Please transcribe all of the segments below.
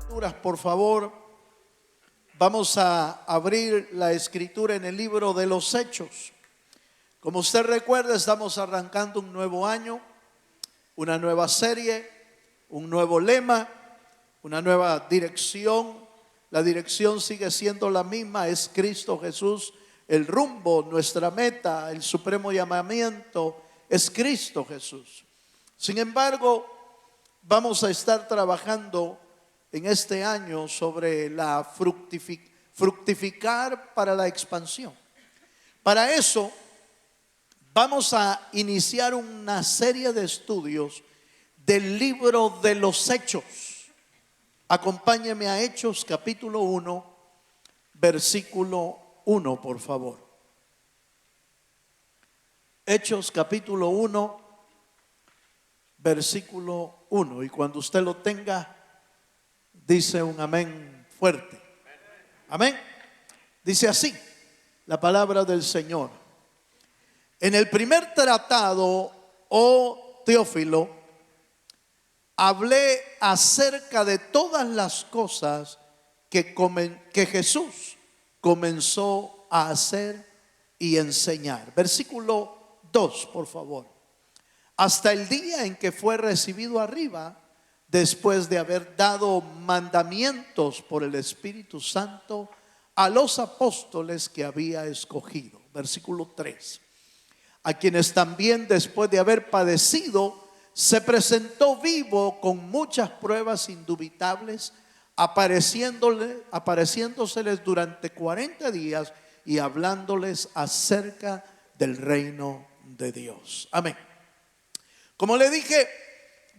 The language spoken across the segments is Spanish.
Escrituras, por favor, vamos a abrir la escritura en el libro de los Hechos. Como usted recuerda, estamos arrancando un nuevo año, una nueva serie, un nuevo lema, una nueva dirección. La dirección sigue siendo la misma, es Cristo Jesús. El rumbo, nuestra meta, el supremo llamamiento es Cristo Jesús. Sin embargo, vamos a estar trabajando en este año sobre la fructificar para la expansión. Para eso vamos a iniciar una serie de estudios del libro de los Hechos. Acompáñeme a Hechos capítulo 1, versículo 1, por favor. Hechos capítulo 1, versículo 1. Y cuando usted lo tenga, dice un amén fuerte. Amén. Dice así la palabra del Señor. En el primer tratado, oh Teófilo, hablé acerca de todas las cosas que Jesús comenzó a hacer y enseñar. Versículo 2, por favor. Hasta el día en que fue recibido arriba, después de haber dado mandamientos por el Espíritu Santo a los apóstoles que había escogido. Versículo 3. A quienes también después de haber padecido, se presentó vivo con muchas pruebas indubitables, apareciéndoseles durante 40 días y hablándoles acerca del reino de Dios. Amén. Como le dije,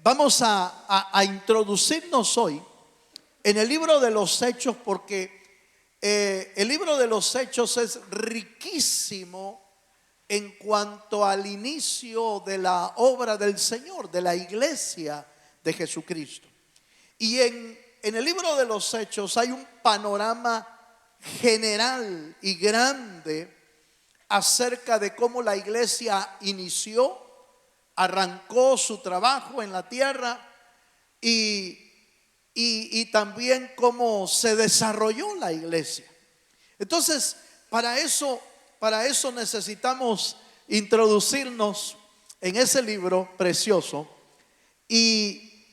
vamos a introducirnos hoy en el libro de los Hechos, porque el libro de los Hechos es riquísimo en cuanto al inicio de la obra del Señor, de la iglesia de Jesucristo. Y en el libro de los Hechos hay un panorama general y grande acerca de cómo la iglesia inició, arrancó su trabajo en la tierra y también cómo se desarrolló la iglesia. Entonces, para eso necesitamos introducirnos en ese libro precioso y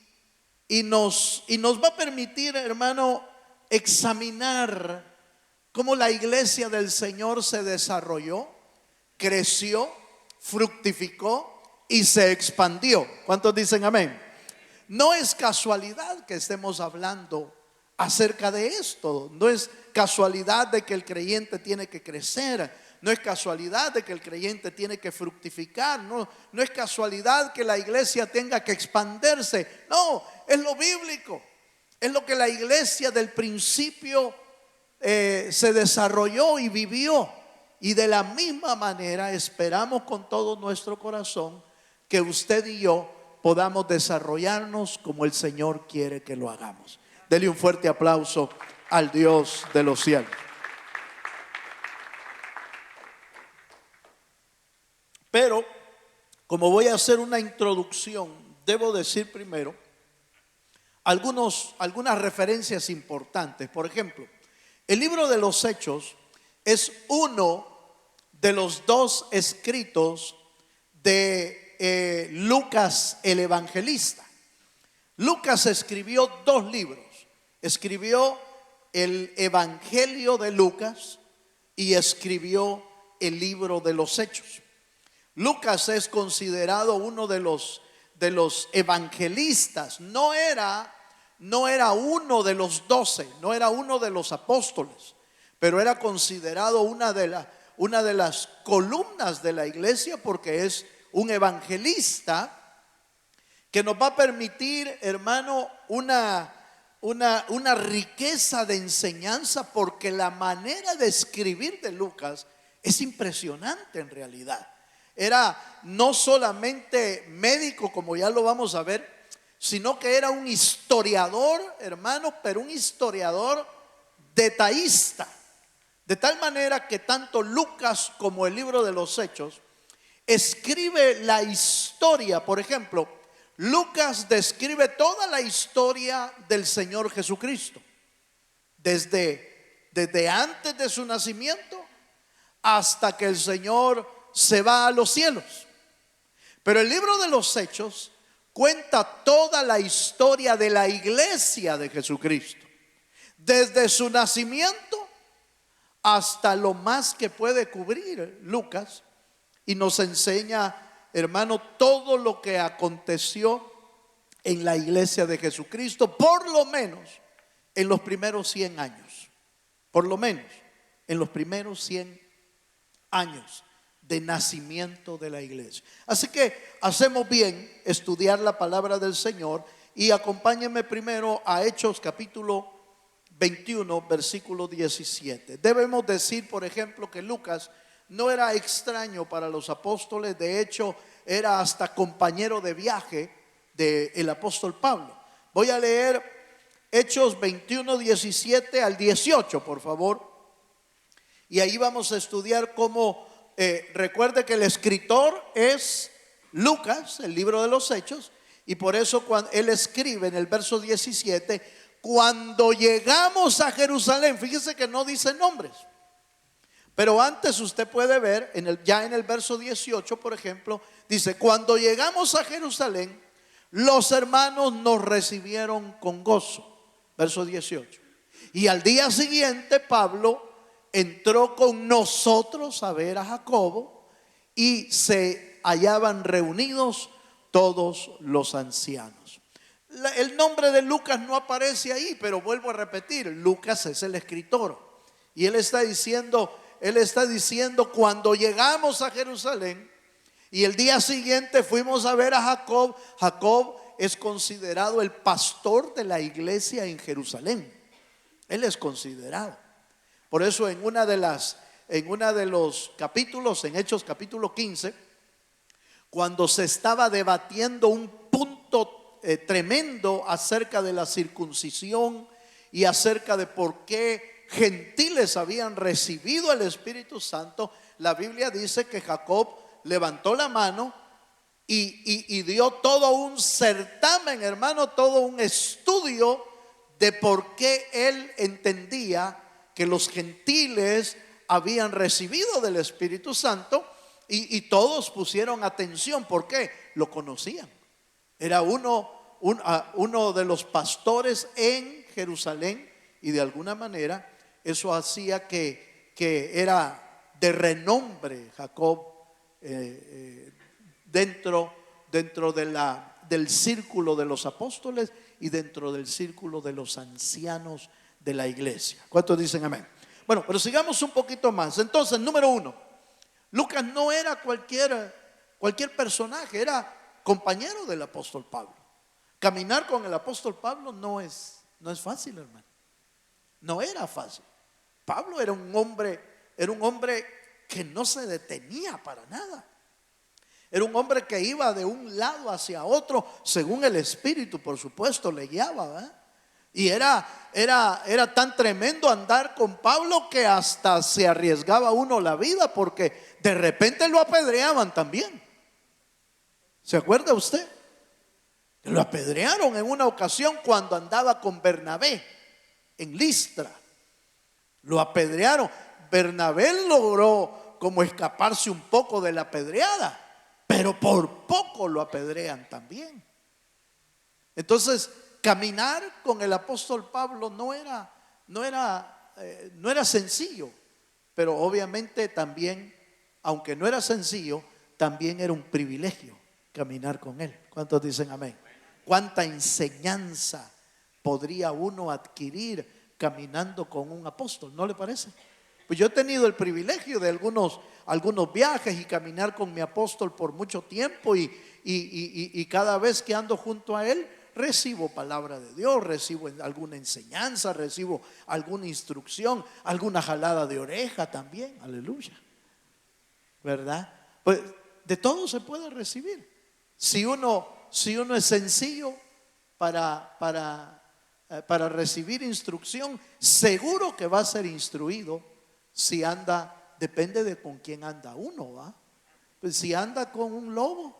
nos va a permitir, hermano, examinar cómo la iglesia del Señor se desarrolló, creció, fructificó y se expandió. ¿Cuántos dicen amén? No es casualidad que estemos hablando acerca de esto. No es casualidad de que el creyente tiene que crecer. No es casualidad de que el creyente tiene que fructificar. No es casualidad que la iglesia tenga que expandirse. No, es lo bíblico. Es lo que la iglesia del principio se desarrolló y vivió. Y de la misma manera esperamos con todo nuestro corazón que usted y yo podamos desarrollarnos como el Señor quiere que lo hagamos. Dele un fuerte aplauso al Dios de los cielos. Pero, como voy a hacer una introducción, debo decir primero algunas referencias importantes. Por ejemplo, el libro de los Hechos es uno de los dos escritos de Lucas el evangelista. Lucas escribió dos libros. Escribió el Evangelio de Lucas y escribió el libro de los Hechos. Lucas es considerado uno de los evangelistas. No era uno de los 12, no era uno de los apóstoles, pero era considerado una de las columnas de la iglesia, porque es un evangelista que nos va a permitir, hermano, una riqueza de enseñanza, porque la manera de escribir de Lucas es impresionante en realidad. Era no solamente médico, como ya lo vamos a ver, sino que era un historiador, hermano, pero un historiador detallista. De tal manera que tanto Lucas como el libro de los Hechos escribe la historia. Por ejemplo, Lucas describe toda la historia del Señor Jesucristo, desde antes de su nacimiento hasta que el Señor se va a los cielos. Pero el libro de los Hechos cuenta toda la historia de la iglesia de Jesucristo, desde su nacimiento hasta lo más que puede cubrir Lucas, y nos enseña, hermano, todo lo que aconteció en la iglesia de Jesucristo, por lo menos en los primeros 100 años, por lo menos en los primeros 100 años de nacimiento de la iglesia. Así que hacemos bien estudiar la palabra del Señor, y acompáñenme primero a Hechos capítulo 21, versículo 17. Debemos decir, por ejemplo, que Lucas no era extraño para los apóstoles. De hecho, era hasta compañero de viaje del apóstol Pablo. Voy a leer Hechos 21, 17 al 18, por favor. Y ahí vamos a estudiar cómo, recuerde que el escritor es Lucas, el libro de los Hechos. Y por eso cuando él escribe en el verso 17, cuando llegamos a Jerusalén, fíjese que no dice nombres. Pero antes usted puede ver, ya en el verso 18, por ejemplo, dice: cuando llegamos a Jerusalén, los hermanos nos recibieron con gozo. Verso 18. Y al día siguiente Pablo entró con nosotros a ver a Jacobo, y se hallaban reunidos todos los ancianos. El nombre de Lucas no aparece ahí, pero vuelvo a repetir, Lucas es el escritor. Y él está diciendo, cuando llegamos a Jerusalén y el día siguiente fuimos a ver a Jacob. Jacob es considerado el pastor de la iglesia en Jerusalén. Él es considerado. Por eso en una de los capítulos, en Hechos capítulo 15, cuando se estaba debatiendo un punto tremendo acerca de la circuncisión y acerca de por qué gentiles habían recibido el Espíritu Santo, la Biblia dice que Jacob levantó la mano y dio todo un certamen, hermano, todo un estudio de por qué él entendía que los gentiles habían recibido del Espíritu Santo, y todos pusieron atención. ¿Por qué? Lo conocían. Era uno de los pastores en Jerusalén, y de alguna manera eso hacía que era de renombre Jacob dentro del círculo de los apóstoles y dentro del círculo de los ancianos de la iglesia. ¿Cuántos dicen amén? Bueno, pero sigamos un poquito más. Entonces, número 1, Lucas no era cualquier personaje, era compañero del apóstol Pablo. Caminar con el apóstol Pablo no es fácil, hermano. No era fácil. Pablo era un hombre que no se detenía para nada. Era un hombre que iba de un lado hacia otro, según el Espíritu, por supuesto, le guiaba, ¿verdad? Y era tan tremendo andar con Pablo que hasta se arriesgaba uno la vida, porque de repente lo apedreaban también. ¿Se acuerda usted? Lo apedrearon en una ocasión cuando andaba con Bernabé en Listra. Lo apedrearon. Bernabé logró como escaparse un poco de la apedreada, pero por poco lo apedrean también. Entonces, caminar con el apóstol Pablo no era sencillo, pero obviamente también, aunque no era sencillo, también era un privilegio caminar con él. ¿Cuántos dicen amén? ¿Cuánta enseñanza podría uno adquirir caminando con un apóstol? ¿No le parece? Pues yo he tenido el privilegio de algunos viajes y caminar con mi apóstol por mucho tiempo, y cada vez que ando junto a él recibo palabra de Dios, recibo alguna enseñanza, recibo alguna instrucción, alguna jalada de oreja también, aleluya, ¿verdad? Pues de todo se puede recibir. Si uno es sencillo para recibir instrucción, seguro que va a ser instruido. Si anda, depende de con quién anda uno, ¿va? Pues si anda con un lobo,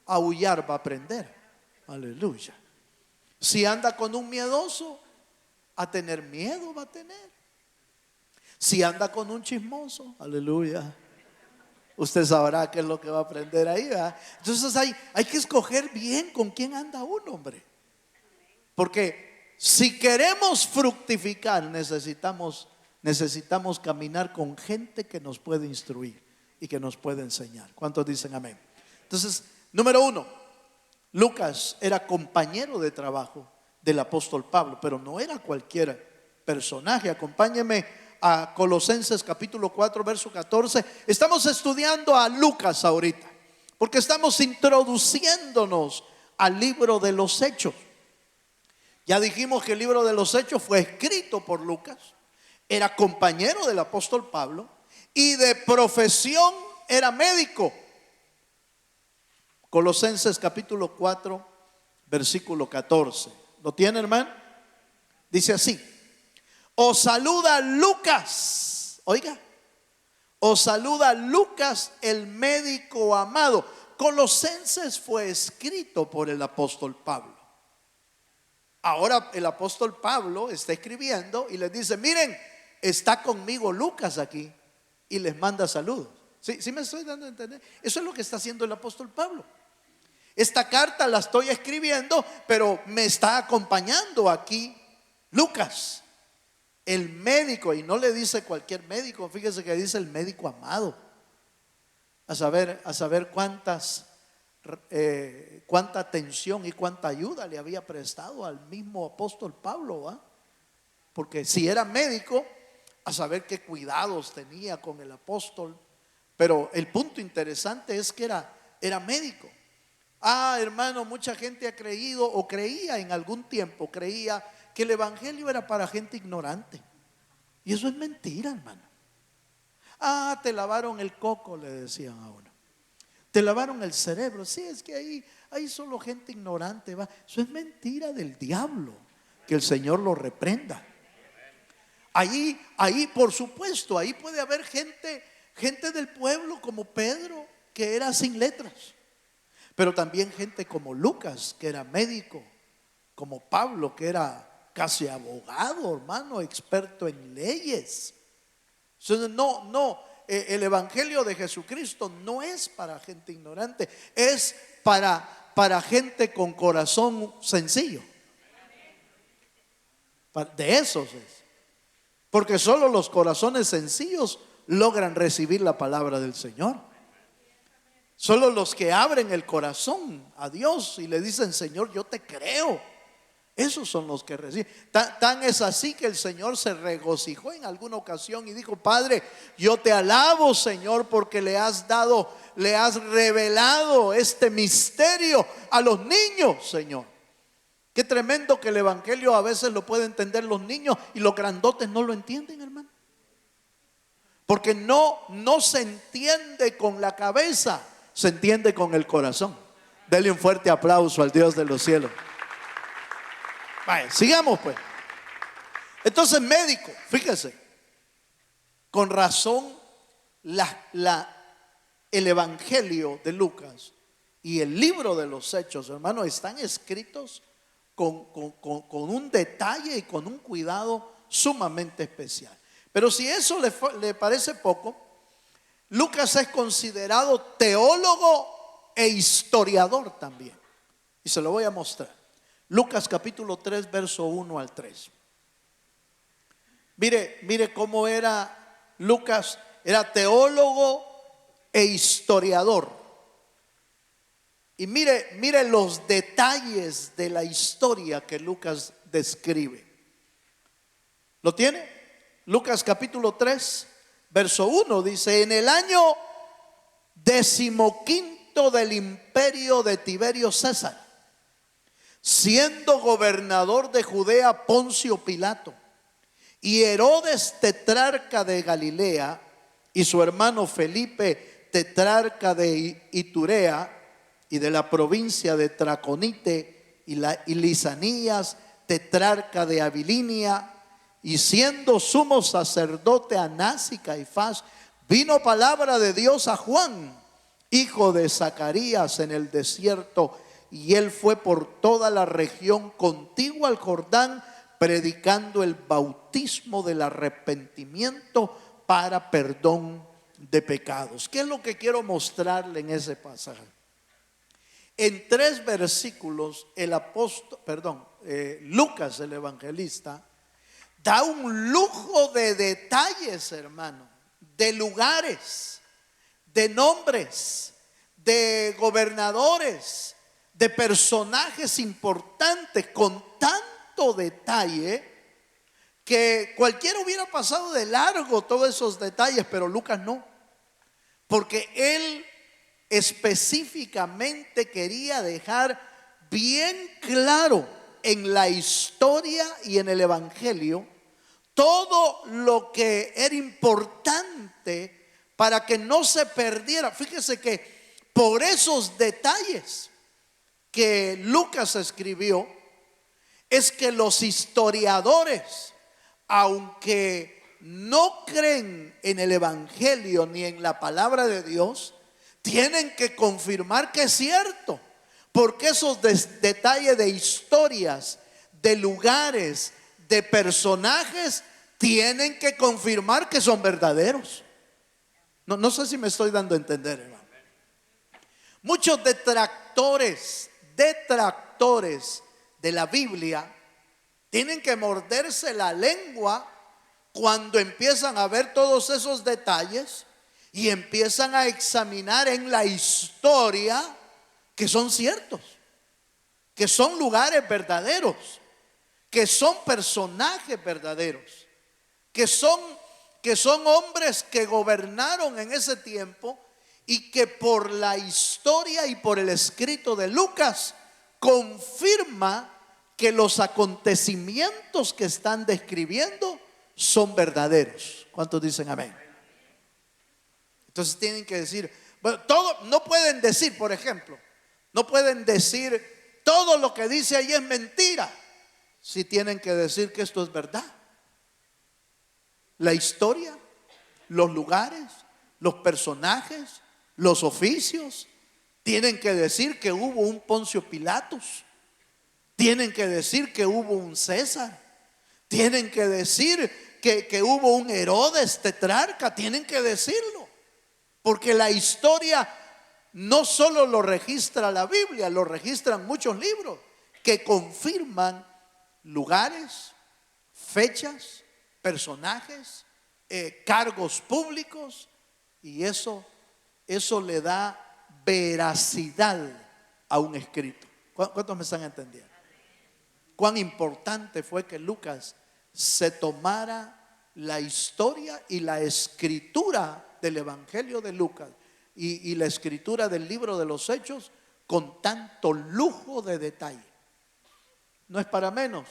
a aullar va a aprender. Aleluya. Si anda con un miedoso, a tener miedo va a tener. Si anda con un chismoso, aleluya, usted sabrá qué es lo que va a aprender ahí, ¿verdad? Entonces hay que escoger bien con quién anda uno, hombre. Porque si queremos fructificar, necesitamos caminar con gente que nos puede instruir y que nos puede enseñar. ¿Cuántos dicen amén? Entonces, número 1, Lucas era compañero de trabajo del apóstol Pablo, pero no era cualquier personaje. Acompáñeme a Colosenses capítulo 4 verso 14. Estamos estudiando a Lucas ahorita, porque estamos introduciéndonos al libro de los Hechos. Ya dijimos que el libro de los Hechos fue escrito por Lucas, era compañero del apóstol Pablo y de profesión era médico. Colosenses capítulo 4 versículo 14. ¿Lo tiene, hermano? Dice así: os saluda Lucas. Oiga, os saluda Lucas, el médico amado. Colosenses fue escrito por el apóstol Pablo. Ahora el apóstol Pablo está escribiendo y les dice: miren, está conmigo Lucas aquí, y les manda saludos. ¿Sí me estoy dando a entender? Eso es lo que está haciendo el apóstol Pablo. Esta carta la estoy escribiendo, pero me está acompañando aquí Lucas, el médico. Y no le dice cualquier médico, fíjese que dice el médico amado. A saber cuánta atención y cuánta ayuda le había prestado al mismo apóstol Pablo, ¿va? Porque si era médico, a saber qué cuidados tenía con el apóstol. Pero el punto interesante es que era médico. Hermano, mucha gente ha creído o creía en algún tiempo, creía que el evangelio era para gente ignorante. Y eso es mentira, hermano. Te lavaron el coco, le decían a uno. Te lavaron el cerebro. Sí, es que ahí solo gente ignorante va. Eso es mentira del diablo. Que el Señor lo reprenda. Ahí por supuesto, ahí puede haber gente del pueblo como Pedro, que era sin letras. Pero también gente como Lucas, que era médico, como Pablo, que era casi abogado, hermano, experto en leyes. Entonces, el evangelio de Jesucristo no es para gente ignorante, es para gente con corazón sencillo. De esos es. Porque solo los corazones sencillos logran recibir la palabra del Señor. Solo los que abren el corazón a Dios y le dicen: Señor, yo te creo, esos son los que reciben. Tan es así que el Señor se regocijó en alguna ocasión y dijo: Padre, yo te alabo, Señor, porque le has revelado este misterio a los niños, Señor. Qué tremendo que el evangelio a veces lo pueden entender los niños y los grandotes no lo entienden, hermano. Porque no se entiende con la cabeza, se entiende con el corazón. Dele un fuerte aplauso al Dios de los cielos. Vaya, sigamos pues. Entonces, médico, fíjese, con razón el evangelio de Lucas y el libro de los Hechos, hermano, están escritos con un detalle y con un cuidado sumamente especial. Pero si eso le parece poco, Lucas es considerado teólogo e historiador también. Y se lo voy a mostrar. Lucas capítulo 3, verso 1 al 3. Mire cómo era Lucas. Era teólogo e historiador. Y mire los detalles de la historia que Lucas describe. ¿Lo tiene? Lucas capítulo 3, verso 1 dice: en el año 15 del imperio de Tiberio César, siendo gobernador de Judea Poncio Pilato, y Herodes tetrarca de Galilea, y su hermano Felipe tetrarca de Iturea y de la provincia de Traconite, y Lisanías tetrarca de Abilinia, y siendo sumo sacerdote Anás y Caifás, vino palabra de Dios a Juan, hijo de Zacarías, en el desierto, y él fue por toda la región contigua al Jordán, predicando el bautismo del arrepentimiento para perdón de pecados. ¿Qué es lo que quiero mostrarle en ese pasaje? En 3 versículos Lucas, el evangelista, da un lujo de detalles, hermano, de lugares, de nombres, de gobernadores, de personajes importantes, con tanto detalle que cualquiera hubiera pasado de largo todos esos detalles, pero Lucas no, porque él específicamente quería dejar bien claro en la historia y en el evangelio todo lo que era importante para que no se perdiera. Fíjese que por esos detalles que Lucas escribió es que los historiadores, aunque no creen en el evangelio ni en la palabra de Dios, tienen que confirmar que es cierto, porque esos detalles de historias, de lugares, de personajes, tienen que confirmar que son verdaderos. No sé si me estoy dando a entender, hermano. Muchos detractores de la Biblia tienen que morderse la lengua cuando empiezan a ver todos esos detalles y empiezan a examinar en la historia que son ciertos, que son lugares verdaderos, que son personajes verdaderos, que son hombres que gobernaron en ese tiempo y que por la historia y por el escrito de Lucas confirma que los acontecimientos que están describiendo son verdaderos. ¿Cuántos dicen amén? Entonces tienen que decir, bueno, no pueden decir, por ejemplo, no pueden decir todo lo que dice ahí es mentira, si tienen que decir que esto es verdad. La historia, los lugares, los personajes, los oficios, tienen que decir que hubo un Poncio Pilatos, tienen que decir que hubo un César, tienen que decir que hubo un Herodes tetrarca, tienen que decirlo, porque la historia no solo lo registra la Biblia, lo registran muchos libros que confirman lugares, fechas, personajes, cargos públicos, y eso le da veracidad a un escrito. ¿Cuántos me están entendiendo? Cuán importante fue que Lucas se tomara la historia y la escritura del Evangelio de Lucas y la escritura del libro de los Hechos con tanto lujo de detalle. No es para menos,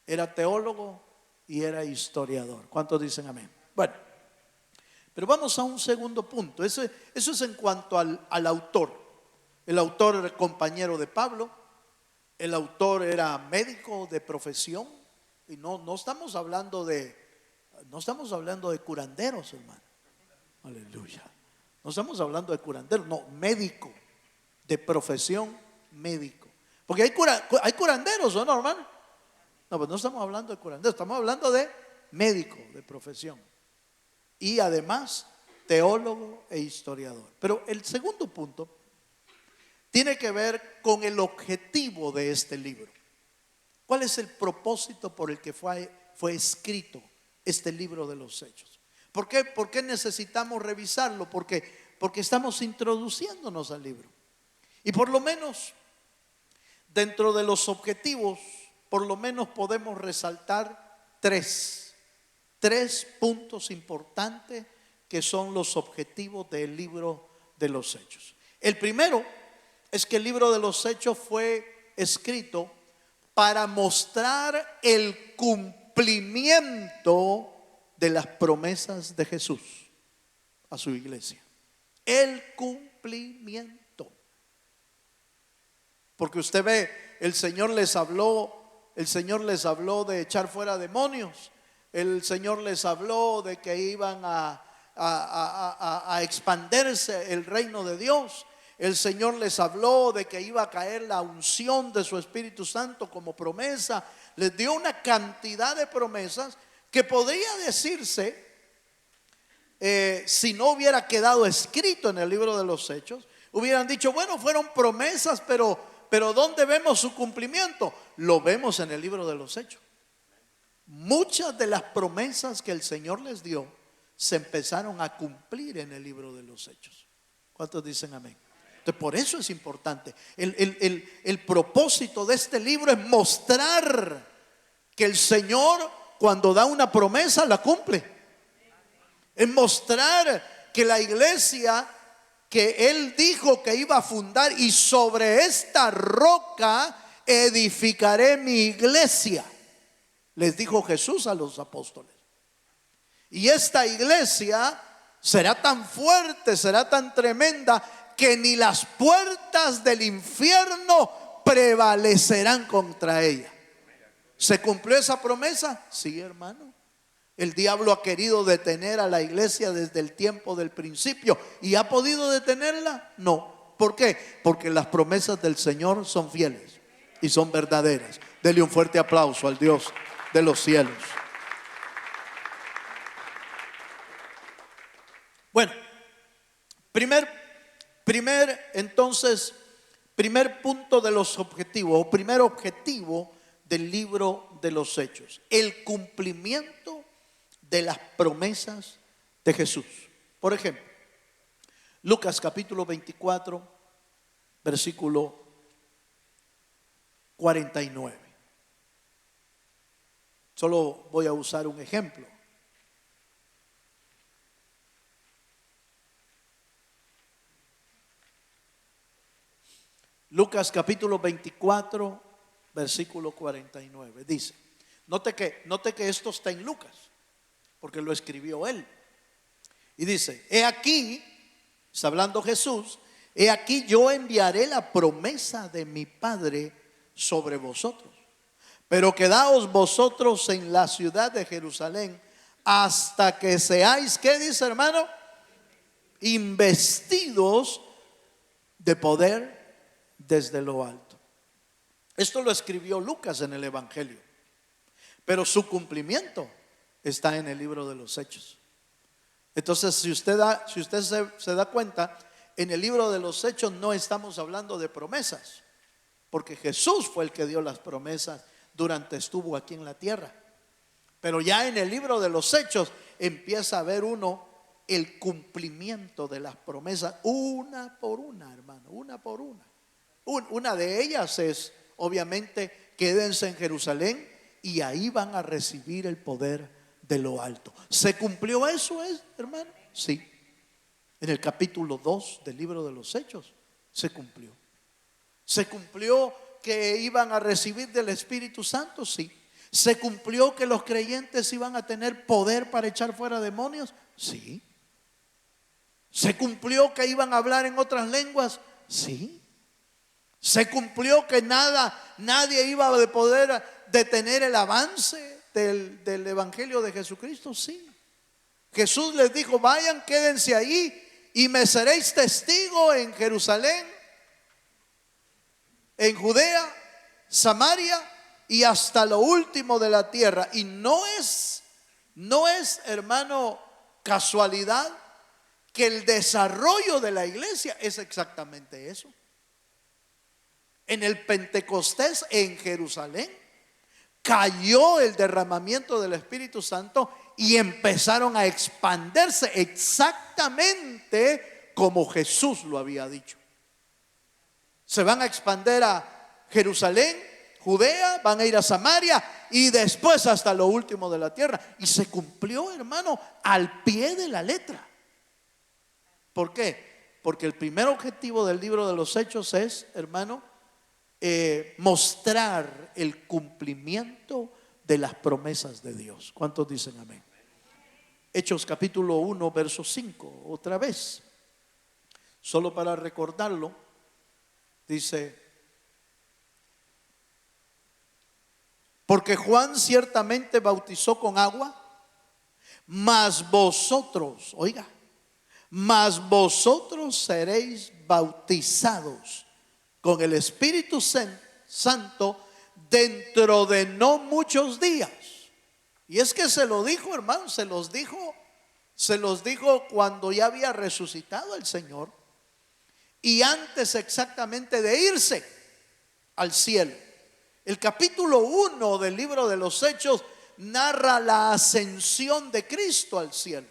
era teólogo y era historiador. ¿Cuántos dicen amén? Bueno, pero vamos a un segundo punto. Eso es en cuanto al autor. El autor era compañero de Pablo. El autor era médico de profesión. Y no estamos hablando de curanderos, hermano. Aleluya. No estamos hablando de curanderos, no, médico de profesión, médico. Porque hay curanderos, ¿o no, hermano? No, pues no estamos hablando de curanderos, estamos hablando de médico de profesión. Y además, teólogo e historiador. Pero el segundo punto tiene que ver con el objetivo de este libro. ¿Cuál es el propósito por el que fue escrito este libro de los Hechos? ¿Por qué necesitamos revisarlo? Porque estamos introduciéndonos al libro. Y por lo menos, dentro de los objetivos, por lo menos podemos resaltar tres puntos importantes que son los objetivos del libro de los Hechos. El primero es que el libro de los Hechos fue escrito para mostrar el cumplimiento de las promesas de Jesús a su iglesia. El cumplimiento. Porque usted ve, el Señor les habló de echar fuera demonios. El Señor les habló de que iban a a expandirse el reino de Dios. El Señor les habló de que iba a caer la unción de su Espíritu Santo como promesa. Les dio una cantidad de promesas que podría decirse, si no hubiera quedado escrito en el libro de los Hechos, hubieran dicho, bueno, fueron promesas, pero ¿dónde vemos su cumplimiento? Lo vemos en el libro de los Hechos. Muchas de las promesas que el Señor les dio se empezaron a cumplir en el libro de los Hechos. ¿Cuántos dicen amén? Entonces, por eso es importante. El propósito de este libro es mostrar que el Señor, cuando da una promesa, la cumple. Es mostrar que la iglesia que Él dijo que iba a fundar, y sobre esta roca edificaré mi iglesia, les dijo Jesús a los apóstoles. Y esta iglesia será tan fuerte, será tan tremenda, que ni las puertas del infierno prevalecerán contra ella. ¿Se cumplió esa promesa? Sí, hermano. El diablo ha querido detener a la iglesia desde el tiempo del principio. ¿Y ha podido detenerla? No. ¿Por qué? Porque las promesas del Señor son fieles y son verdaderas. Dele un fuerte aplauso al Dios de los cielos. Bueno, entonces, primer punto de los objetivos, o primer objetivo del libro de los Hechos: el cumplimiento de las promesas de Jesús. Por ejemplo, Lucas capítulo 24, versículo 49. Solo voy a usar un ejemplo. Lucas capítulo 24, versículo 49. Dice, note que esto está en Lucas, porque lo escribió él. Y dice, he aquí, está hablando Jesús, he aquí yo enviaré la promesa de mi Padre sobre vosotros. Pero quedaos vosotros en la ciudad de Jerusalén hasta que seáis, ¿qué dice, hermano? Investidos de poder desde lo alto. Esto lo escribió Lucas en el Evangelio, pero su cumplimiento está en el libro de los Hechos. Entonces, si usted se da cuenta, en el libro de los Hechos no estamos hablando de promesas, porque Jesús fue el que dio las promesas durante estuvo aquí en la tierra. Pero ya en el libro de los Hechos empieza a ver uno el cumplimiento de las promesas, una por una, hermano, una por una. Una de ellas es, obviamente, quédense en Jerusalén y ahí van a recibir el poder de lo alto. ¿Se cumplió eso, hermano? Sí. En el capítulo 2 del libro de los Hechos se cumplió. ¿Se cumplió que iban a recibir del Espíritu Santo? Sí. ¿Se cumplió que los creyentes iban a tener poder para echar fuera demonios? Sí. ¿Se cumplió que iban a hablar en otras lenguas? Sí. ¿Se cumplió que nadie iba a poder detener el avance del Evangelio de Jesucristo? Sí. Jesús les dijo, vayan, quédense ahí y me seréis testigo en Jerusalén, en Judea, Samaria y hasta lo último de la tierra. Y no es, hermano, casualidad que el desarrollo de la iglesia es exactamente eso. En el Pentecostés en Jerusalén cayó el derramamiento del Espíritu Santo y empezaron a expandirse exactamente como Jesús lo había dicho. Se van a expandir a Jerusalén, Judea, van a ir a Samaria y después hasta lo último de la tierra. Y se cumplió, hermano, al pie de la letra. ¿Por qué? Porque el primer objetivo del libro de los Hechos es, hermano, mostrar el cumplimiento de las promesas de Dios. ¿Cuántos dicen amén? Hechos capítulo 1, verso 5, otra vez, solo para recordarlo, dice, porque Juan ciertamente bautizó con agua, mas vosotros, oiga, mas vosotros seréis bautizados con el Espíritu Santo dentro de no muchos días. Y es que se lo dijo, hermano, se los dijo cuando ya había resucitado el Señor y antes exactamente de irse al cielo. El capítulo 1 del libro de los Hechos narra la ascensión de Cristo al cielo.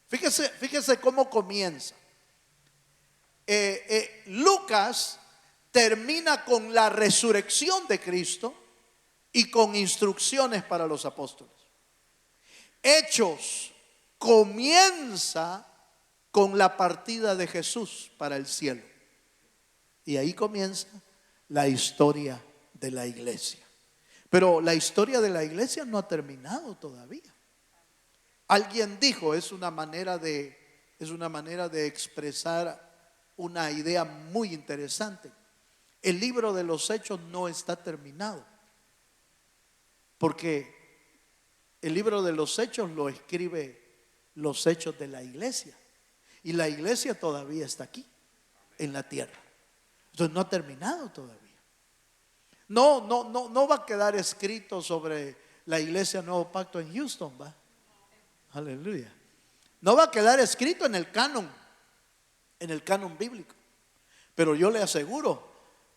Fíjese cómo comienza. Lucas termina con la resurrección de Cristo y con instrucciones para los apóstoles. Hechos comienza con la partida de Jesús para el cielo. Y ahí comienza la historia de la iglesia. Pero la historia de la iglesia no ha terminado todavía. Alguien dijo, es una manera de expresar una idea muy interesante. El libro de los Hechos no está terminado, porque el libro de los Hechos lo escribe los hechos de la iglesia, y la iglesia todavía está aquí en la tierra. Entonces no ha terminado todavía. No va a quedar escrito sobre la iglesia Nuevo Pacto en Houston, ¿va? Aleluya. No va a quedar escrito en el canon bíblico. Pero yo le aseguro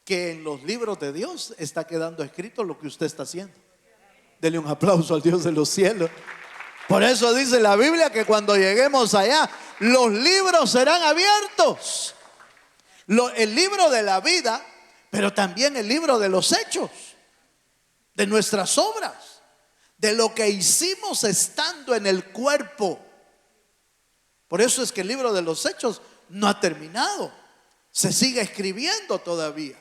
que en los libros de Dios está quedando escrito lo que usted está haciendo. Dele un aplauso al Dios de los cielos. Por eso dice la Biblia que cuando lleguemos allá, los libros serán abiertos. El libro de la vida, pero también el libro de los hechos, de nuestras obras, de lo que hicimos estando en el cuerpo. Por eso es que el libro de los hechos no ha terminado. Se sigue escribiendo todavía.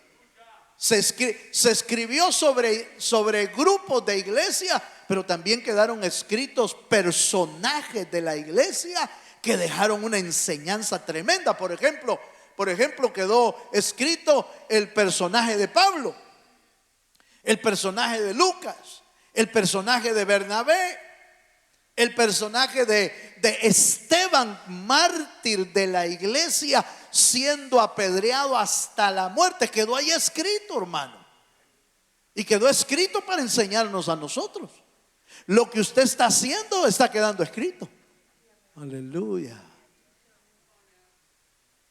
Se escribió sobre grupos de iglesia, pero también quedaron escritos personajes de la iglesia que dejaron una enseñanza tremenda. Por ejemplo, quedó escrito el personaje de Pablo, el personaje de Lucas, el personaje de Bernabé, el personaje de Esteban, mártir de la iglesia, siendo apedreado hasta la muerte. Quedó ahí escrito, hermano, y quedó escrito para enseñarnos a nosotros. Lo que usted está haciendo está quedando escrito. Aleluya.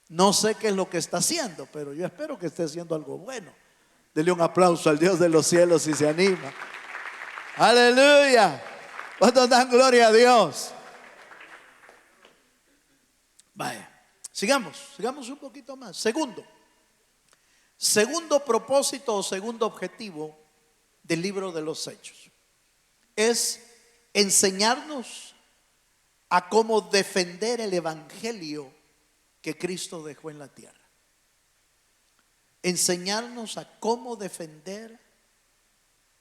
No sé qué es lo que está haciendo, pero yo espero que esté haciendo algo bueno. Dele un aplauso al Dios de los cielos si se anima. Aleluya. ¿Cuántos dan gloria a Dios? Vaya, sigamos un poquito más. Segundo propósito o segundo objetivo del libro de los Hechos es enseñarnos a cómo defender el evangelio que Cristo dejó en la tierra. Enseñarnos a cómo defender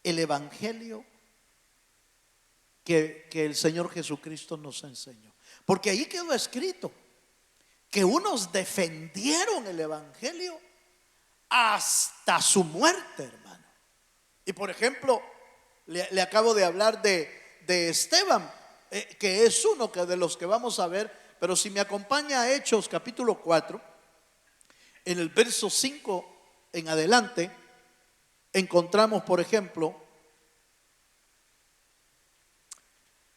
el evangelio que el Señor Jesucristo nos enseñó. Porque ahí quedó escrito que unos defendieron el evangelio hasta su muerte, hermano. Y por ejemplo, le acabo de hablar de Esteban, que es uno de los que vamos a ver. Pero si me acompaña a Hechos capítulo 4, en el verso 5 en adelante, encontramos, por ejemplo,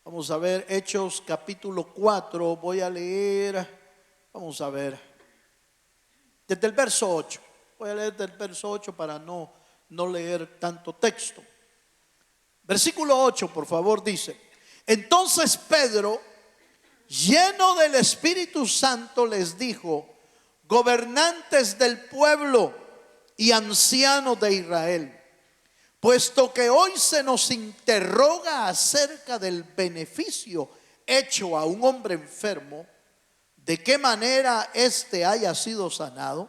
vamos a ver Hechos capítulo 4, voy a leer, vamos a ver, desde el verso 8. Voy a leer del verso 8 para no leer tanto texto. Versículo 8, por favor, dice: entonces Pedro, lleno del Espíritu Santo, les dijo: gobernantes del pueblo y ancianos de Israel, puesto que hoy se nos interroga acerca del beneficio hecho a un hombre enfermo, de qué manera éste haya sido sanado,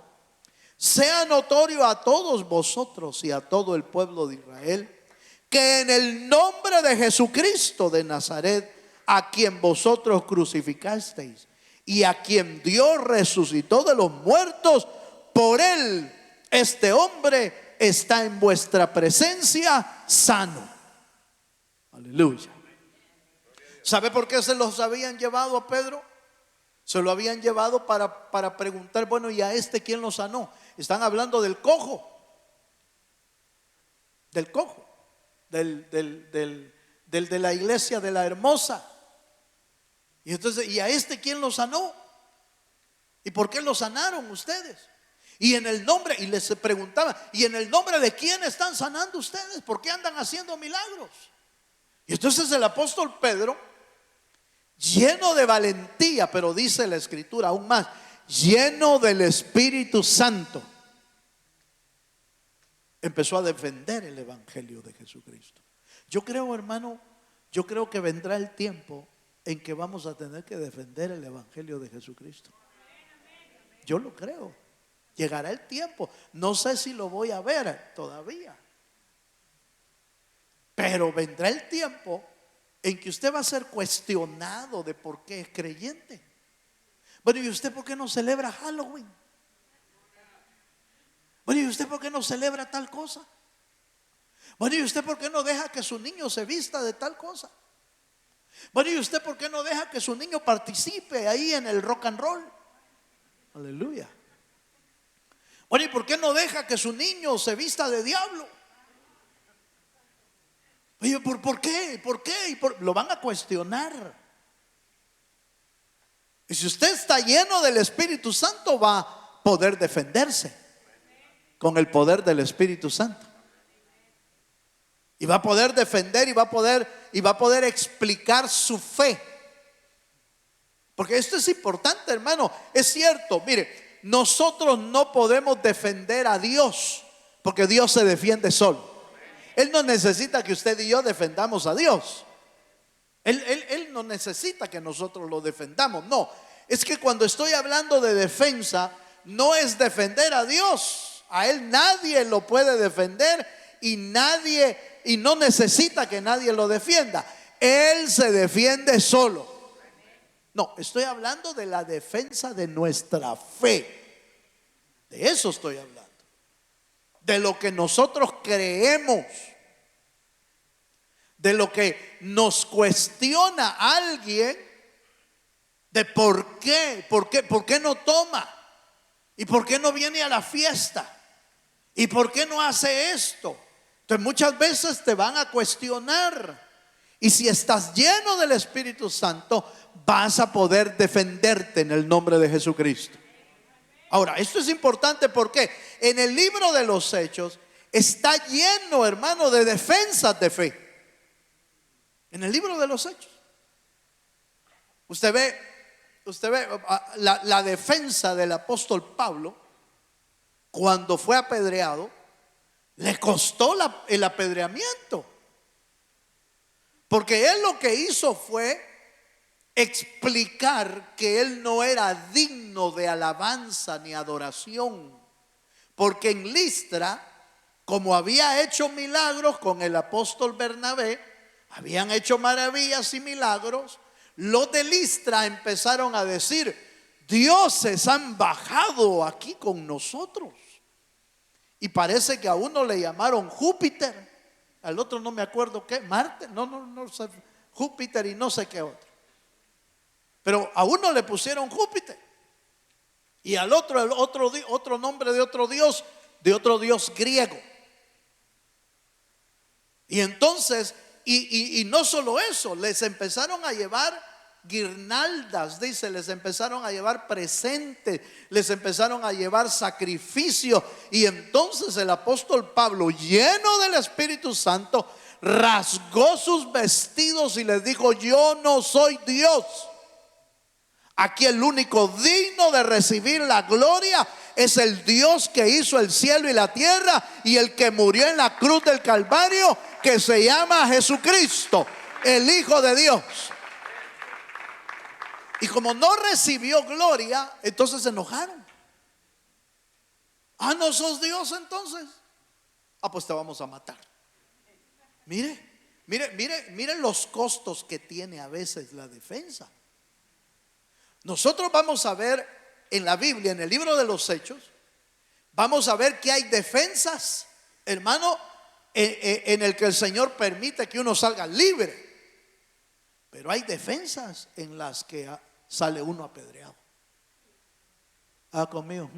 sea notorio a todos vosotros y a todo el pueblo de Israel que en el nombre de Jesucristo de Nazaret, a quien vosotros crucificasteis y a quien Dios resucitó de los muertos, por él este hombre está en vuestra presencia sano. Aleluya. ¿Sabe por qué se los habían llevado a Pedro? Se lo habían llevado para preguntar, bueno, ¿y a este quién lo sanó? Están hablando del cojo, del cojo, del de la iglesia de la Hermosa. Y entonces, ¿y a este quién lo sanó? ¿Y por qué lo sanaron ustedes? Y en el nombre, y les preguntaba, ¿y en el nombre de quién están sanando ustedes? ¿Por qué andan haciendo milagros? Y entonces el apóstol Pedro, lleno de valentía, pero dice la escritura aún más, lleno del Espíritu Santo, empezó a defender el evangelio de Jesucristo. Yo creo, hermano, yo creo que vendrá el tiempo en que vamos a tener que defender el evangelio de Jesucristo. Yo lo creo. Llegará el tiempo. No sé si lo voy a ver todavía, pero vendrá el tiempo en que usted va a ser cuestionado de por qué es creyente. Bueno, ¿y usted por qué no celebra Halloween? Bueno, ¿y usted por qué no celebra tal cosa? Bueno, ¿y usted por qué no deja que su niño se vista de tal cosa? Bueno, ¿y usted por qué no deja que su niño participe ahí en el rock and roll? Aleluya. Bueno, ¿y por qué no deja que su niño se vista de diablo? Oye, ¿por qué? ¿Por qué? Lo van a cuestionar. Y si usted está lleno del Espíritu Santo, va a poder defenderse con el poder del Espíritu Santo. Y va a poder defender y va a poder explicar su fe. Porque esto es importante, hermano. Es cierto, mire, nosotros no podemos defender a Dios, porque Dios se defiende solo. Él no necesita que usted y yo defendamos a Dios. Él no necesita que nosotros lo defendamos. No, es que cuando estoy hablando de defensa, no es defender a Dios. A Él nadie lo puede defender y no necesita que nadie lo defienda. Él se defiende solo. No, estoy hablando de la defensa de nuestra fe. De eso estoy hablando. De lo que nosotros creemos. De lo que nos cuestiona alguien. De por qué no toma. Y por qué no viene a la fiesta. Y por qué no hace esto. Entonces muchas veces te van a cuestionar. Y si estás lleno del Espíritu Santo, vas a poder defenderte en el nombre de Jesucristo. Ahora, esto es importante porque en el libro de los Hechos está lleno, hermano, de defensas de fe. En el libro de los Hechos usted ve la defensa del apóstol Pablo cuando fue apedreado. Le costó el apedreamiento, porque él lo que hizo fue explicar que él no era digno de alabanza ni adoración, porque en Listra, como había hecho milagros con el apóstol Bernabé, habían hecho maravillas y milagros, los de Listra empezaron a decir: dioses han bajado aquí con nosotros. Y parece que a uno le llamaron Júpiter, al otro no me acuerdo qué, Marte, no sé, Júpiter y no sé qué otro. Pero a uno le pusieron Júpiter y al otro otro nombre de otro dios griego. Y entonces, y no solo eso, les empezaron a llevar guirnaldas, dice, les empezaron a llevar presentes, les empezaron a llevar sacrificios. Y entonces el apóstol Pablo, lleno del Espíritu Santo, rasgó sus vestidos y les dijo: yo no soy Dios. Aquí el único digno de recibir la gloria es el Dios que hizo el cielo y la tierra y el que murió en la cruz del Calvario, que se llama Jesucristo, el Hijo de Dios. Y como no recibió gloria, entonces se enojaron. ¿No sos Dios entonces? Pues te vamos a matar. Mire los costos que tiene a veces la defensa. Nosotros vamos a ver en la Biblia, en el libro de los Hechos, vamos a ver que hay defensas, hermano, en el que el Señor permite que uno salga libre. Pero hay defensas en las que sale uno apedreado. Conmigo,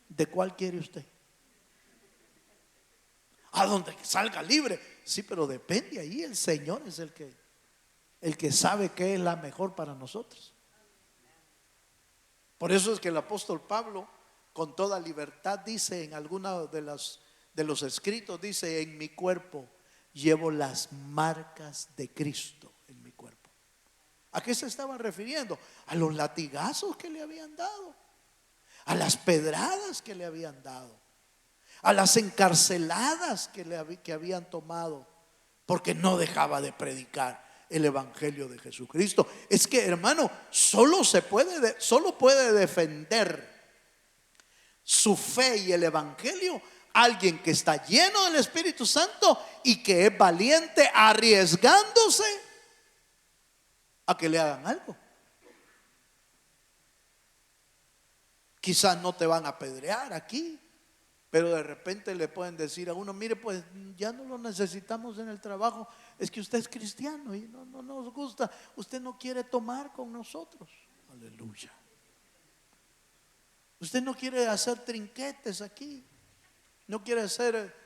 ¿de cuál quiere usted? A donde salga libre. Sí, pero depende, ahí el Señor es el que sabe qué es la mejor para nosotros. Por eso es que el apóstol Pablo con toda libertad dice en alguna de los escritos, dice: en mi cuerpo llevo las marcas de Cristo en mi cuerpo. ¿A qué se estaba refiriendo? A los latigazos que le habían dado, a las pedradas que le habían dado, a las encarceladas que habían tomado, porque no dejaba de predicar el evangelio de Jesucristo. Es que, hermano, solo puede defender su fe y el evangelio alguien que está lleno del Espíritu Santo y que es valiente, arriesgándose a que le hagan algo. Quizás no te van a apedrear aquí, pero de repente le pueden decir a uno: mire, pues ya no lo necesitamos en el trabajo, es que usted es cristiano y no nos gusta, usted no quiere tomar con nosotros. Aleluya. Usted no quiere hacer trinquetes aquí, no quiere hacer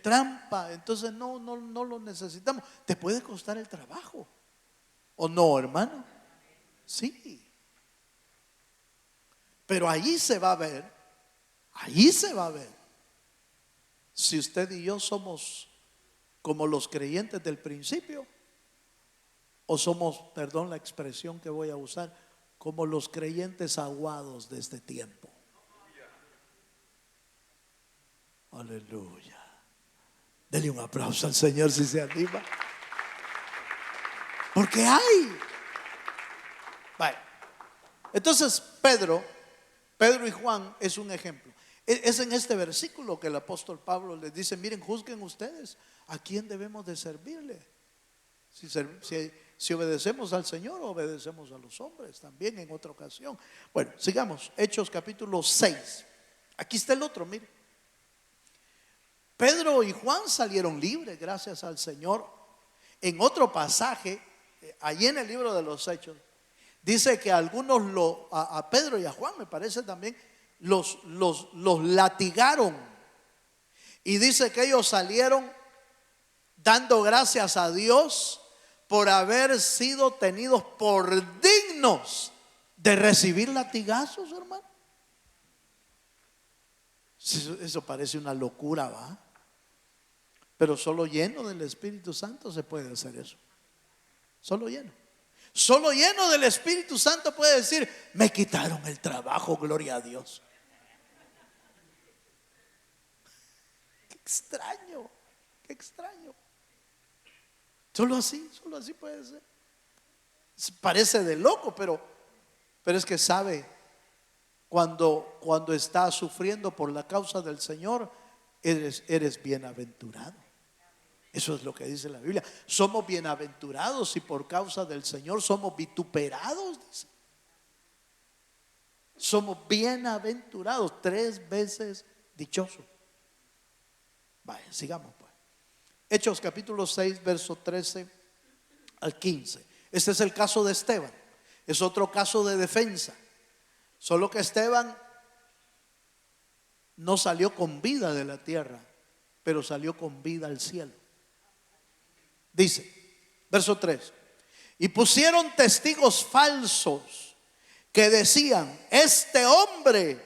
trampa, entonces no lo necesitamos. Te puede costar el trabajo, ¿o no, hermano? Sí. Pero ahí se va a ver si usted y yo somos como los creyentes del principio, o somos, perdón la expresión que voy a usar, como los creyentes aguados de este tiempo. Aleluya. Dele un aplauso al Señor si se anima. Porque hay. Vale. Entonces Pedro y Juan es un ejemplo. Es en este versículo que el apóstol Pablo les dice: miren, juzguen ustedes a quién debemos de servirle. Si obedecemos al Señor o obedecemos a los hombres, también en otra ocasión. Bueno, sigamos. Hechos capítulo 6. Aquí está el otro, mire. Pedro y Juan salieron libres, gracias al Señor. En otro pasaje, allí en el libro de los Hechos, dice que algunos a Pedro y a Juan, me parece también, los latigaron. Y dice que ellos salieron dando gracias a Dios por haber sido tenidos por dignos de recibir latigazos, hermano. Eso parece una locura, ¿va? Pero solo lleno del Espíritu Santo se puede hacer eso. Solo lleno del Espíritu Santo puede decir: me quitaron el trabajo, gloria a Dios. Qué extraño. Solo así puede ser. Parece de loco, pero es que sabe, cuando estás sufriendo por la causa del Señor, eres bienaventurado. Eso es lo que dice la Biblia. Somos bienaventurados si por causa del Señor somos vituperados, dice. Somos bienaventurados, 3 veces dichosos. Vaya, sigamos pues. Hechos capítulo 6, verso 13 al 15. Este es el caso de Esteban. Es otro caso de defensa. Solo que Esteban no salió con vida de la tierra, pero salió con vida al cielo. Dice, verso 3: y pusieron testigos falsos que decían: este hombre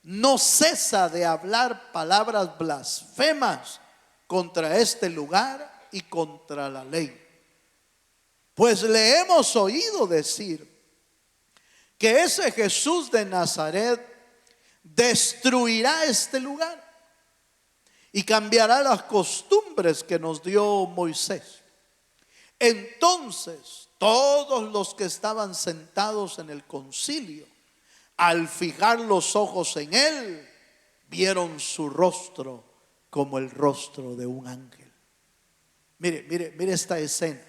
no cesa de hablar palabras blasfemas contra este lugar y contra la ley. Pues le hemos oído decir que ese Jesús de Nazaret destruirá este lugar y cambiará las costumbres que nos dio Moisés. Entonces todos los que estaban sentados en el concilio, al fijar los ojos en él, vieron su rostro como el rostro de un ángel. Mire esta escena.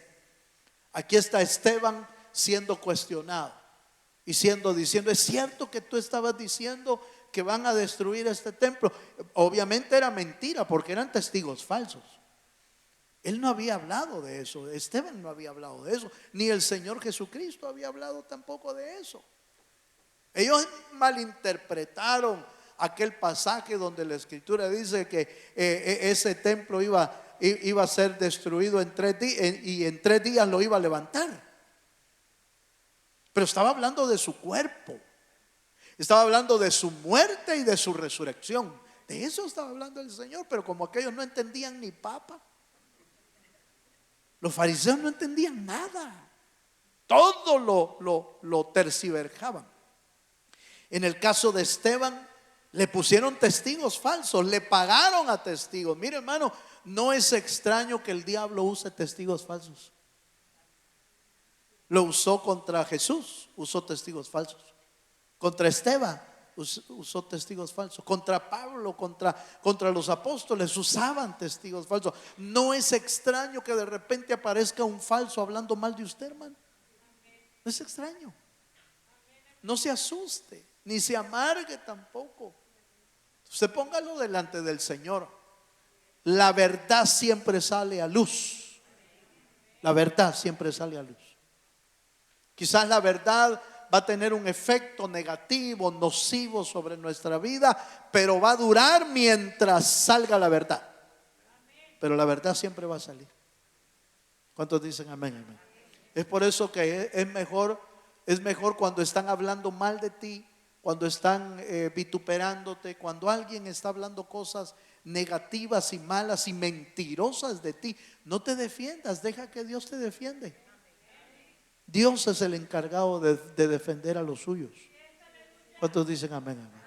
Aquí está Esteban siendo cuestionado y diciendo: ¿es cierto que tú estabas diciendo que van a destruir este templo? Obviamente era mentira, porque eran testigos falsos. Él no había hablado de eso, Esteban no había hablado de eso, ni el Señor Jesucristo había hablado tampoco de eso. Ellos malinterpretaron aquel pasaje donde la Escritura dice que ese templo iba a ser destruido en 3 días y en 3 días lo iba a levantar. Pero estaba hablando de su cuerpo, estaba hablando de su muerte y de su resurrección. De eso estaba hablando el Señor, pero como aquellos no entendían ni papa, los fariseos no entendían nada, todo lo tergiversaban. En el caso de Esteban, le pusieron testigos falsos, le pagaron a testigos. Mire, hermano, no es extraño que el diablo use testigos falsos. Lo usó contra Jesús, usó testigos falsos. Contra Esteban usó testigos falsos. Contra Pablo, contra los apóstoles usaban testigos falsos. No es extraño que de repente aparezca un falso hablando mal de usted, hermano. No es extraño. No se asuste, ni se amargue tampoco. Usted póngalo delante del Señor. La verdad siempre sale a luz. La verdad siempre sale a luz. Quizás la verdad va a tener un efecto negativo, nocivo sobre nuestra vida, pero va a durar mientras salga la verdad. Pero la verdad siempre va a salir. ¿Cuántos dicen amén? Amén. Es por eso que es mejor cuando están hablando mal de ti, cuando están vituperándote, cuando alguien está hablando cosas negativas y malas y mentirosas de ti. No te defiendas, deja que Dios te defiende. Dios es el encargado de defender a los suyos. ¿Cuántos dicen amén? Amén.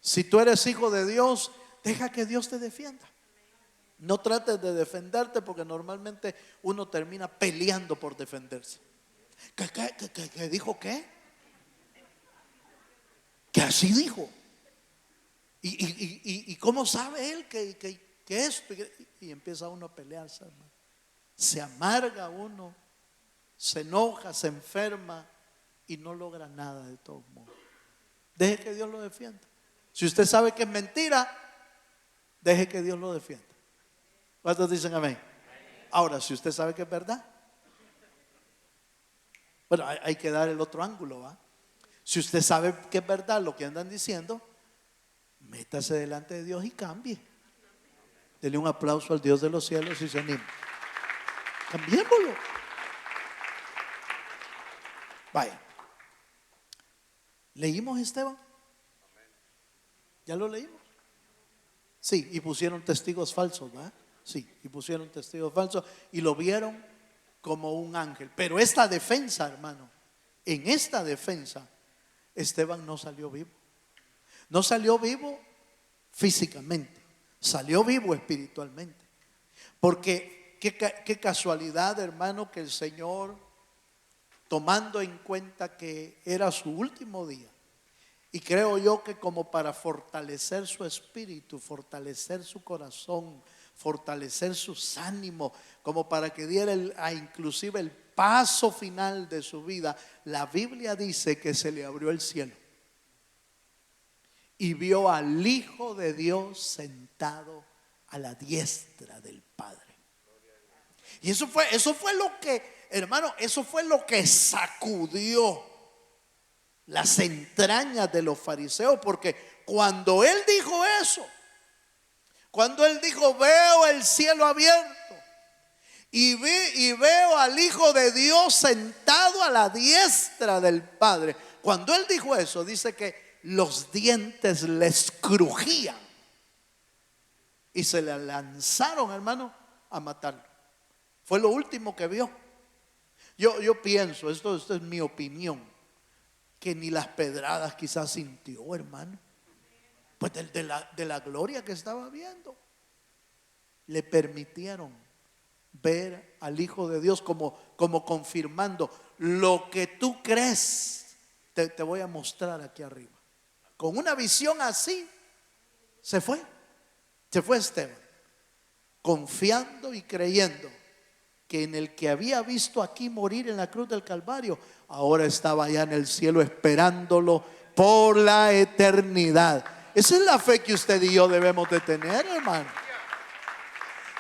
Si tú eres hijo de Dios, deja que Dios te defienda. No trates de defenderte, porque normalmente uno termina peleando por defenderse. ¿Qué dijo qué? Que así dijo. ¿Y cómo sabe él que esto? Y empieza uno a pelearse, hermano. Se amarga uno, se enoja, se enferma y no logra nada de todos modos. Deje que Dios lo defienda. Si usted sabe que es mentira, deje que Dios lo defienda. ¿Cuántos dicen amén? Ahora, si usted sabe que es verdad, bueno, hay que dar el otro ángulo, ¿va? Si usted sabe que es verdad lo que andan diciendo, métase delante de Dios y cambie. Dele un aplauso al Dios de los cielos y se anima. Cambiémoslo. Vaya. ¿Leímos, Esteban? ¿Ya lo leímos? Sí, y pusieron testigos falsos, ¿verdad? Sí, y pusieron testigos falsos y lo vieron como un ángel. Pero esta defensa, hermano, en esta defensa, Esteban no salió vivo. No salió vivo físicamente, salió vivo espiritualmente. Porque qué casualidad, hermano, que el Señor, tomando en cuenta que era su último día, y creo yo que como para fortalecer su espíritu, fortalecer su corazón, fortalecer sus ánimos, como para que diera inclusive el paso final de su vida, la Biblia dice que se le abrió el cielo y vio al Hijo de Dios sentado a la diestra del Padre. Y eso fue lo que, hermano, eso fue lo que sacudió las entrañas de los fariseos, porque cuando él dijo eso, cuando él dijo: veo el cielo abierto y veo al Hijo de Dios sentado a la diestra del Padre, cuando él dijo eso, dice que los dientes les crujían y se le lanzaron, hermano, a matarlo. Fue lo último que vio. Yo pienso, esto es mi opinión, que ni las pedradas quizás sintió, hermano, pues de la gloria que estaba viendo. Le permitieron ver al Hijo de Dios como confirmando: lo que tú crees te voy a mostrar aquí arriba. Con una visión así se fue Esteban, confiando y creyendo que en el que había visto aquí morir en la cruz del Calvario, ahora estaba allá en el cielo esperándolo por la eternidad. Esa es la fe que usted y yo debemos de tener, hermano.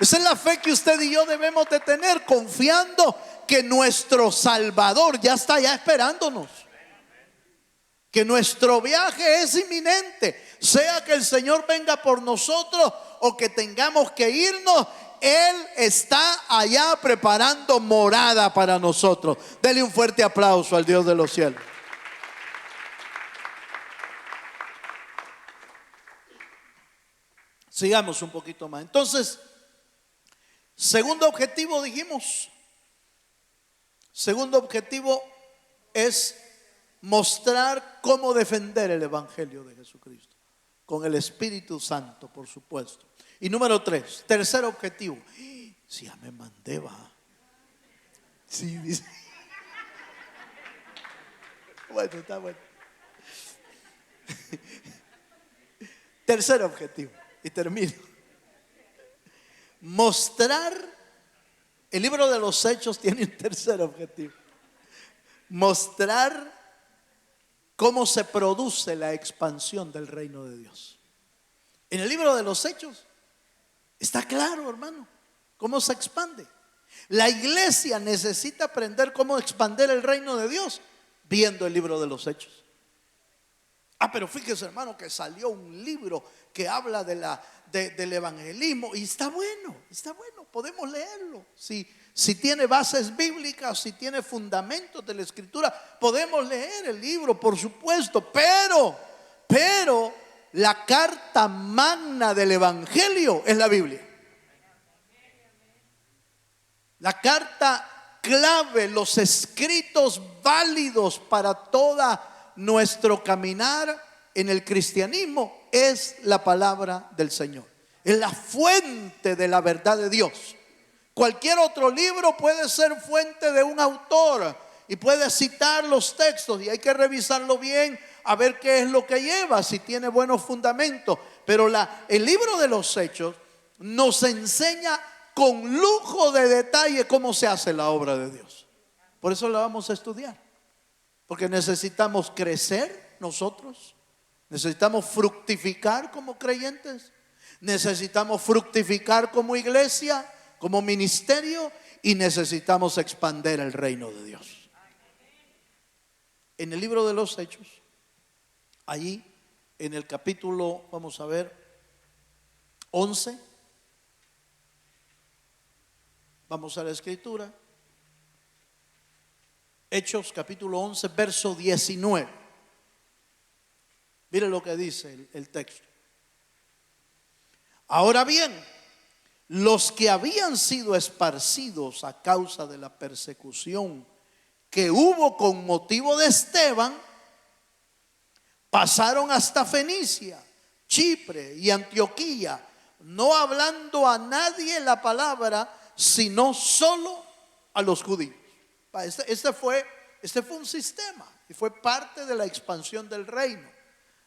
Esa es la fe que usted y yo debemos de tener, confiando que nuestro Salvador ya está allá esperándonos, que nuestro viaje es inminente, sea que el Señor venga por nosotros o que tengamos que irnos. Él está allá preparando morada para nosotros. Dele un fuerte aplauso al Dios de los cielos. Sigamos un poquito más. Entonces, segundo objetivo, dijimos. Segundo objetivo es mostrar cómo defender el Evangelio de Jesucristo. Con el Espíritu Santo, por supuesto. Y número 3, tercer objetivo. Si ya me mandé, va. Sí, dice. Bueno, está bueno. Tercer objetivo. Y termino. Mostrar. El libro de los Hechos tiene un tercer objetivo. Mostrar cómo se produce la expansión del reino de Dios. En el libro de los Hechos está claro, hermano, cómo se expande. La iglesia necesita aprender cómo expandir el reino de Dios viendo el libro de los Hechos. Pero fíjese, hermano, que salió un libro que habla del evangelismo y está bueno, podemos leerlo. Si tiene bases bíblicas, si tiene fundamentos de la escritura, podemos leer el libro, por supuesto, pero la carta magna del evangelio es la Biblia. La carta clave, los escritos válidos para toda nuestro caminar en el cristianismo es la palabra del Señor. Es la fuente de la verdad de Dios. Cualquier otro libro puede ser fuente de un autor y puede citar los textos y hay que revisarlo bien a ver qué es lo que lleva, si tiene buenos fundamentos. Pero el libro de los Hechos nos enseña con lujo de detalle cómo se hace la obra de Dios. Por eso la vamos a estudiar. Porque necesitamos crecer nosotros, necesitamos fructificar como creyentes, necesitamos fructificar como iglesia, como ministerio, y necesitamos expandir el reino de Dios. En el libro de los Hechos, allí en el capítulo, vamos a ver, 11, vamos a la escritura. Hechos capítulo 11, verso 19. Mire lo que dice el texto. Ahora bien, los que habían sido esparcidos a causa de la persecución que hubo con motivo de Esteban, pasaron hasta Fenicia, Chipre y Antioquía, no hablando a nadie la palabra, sino solo a los judíos. Este fue un sistema y fue parte de la expansión del reino.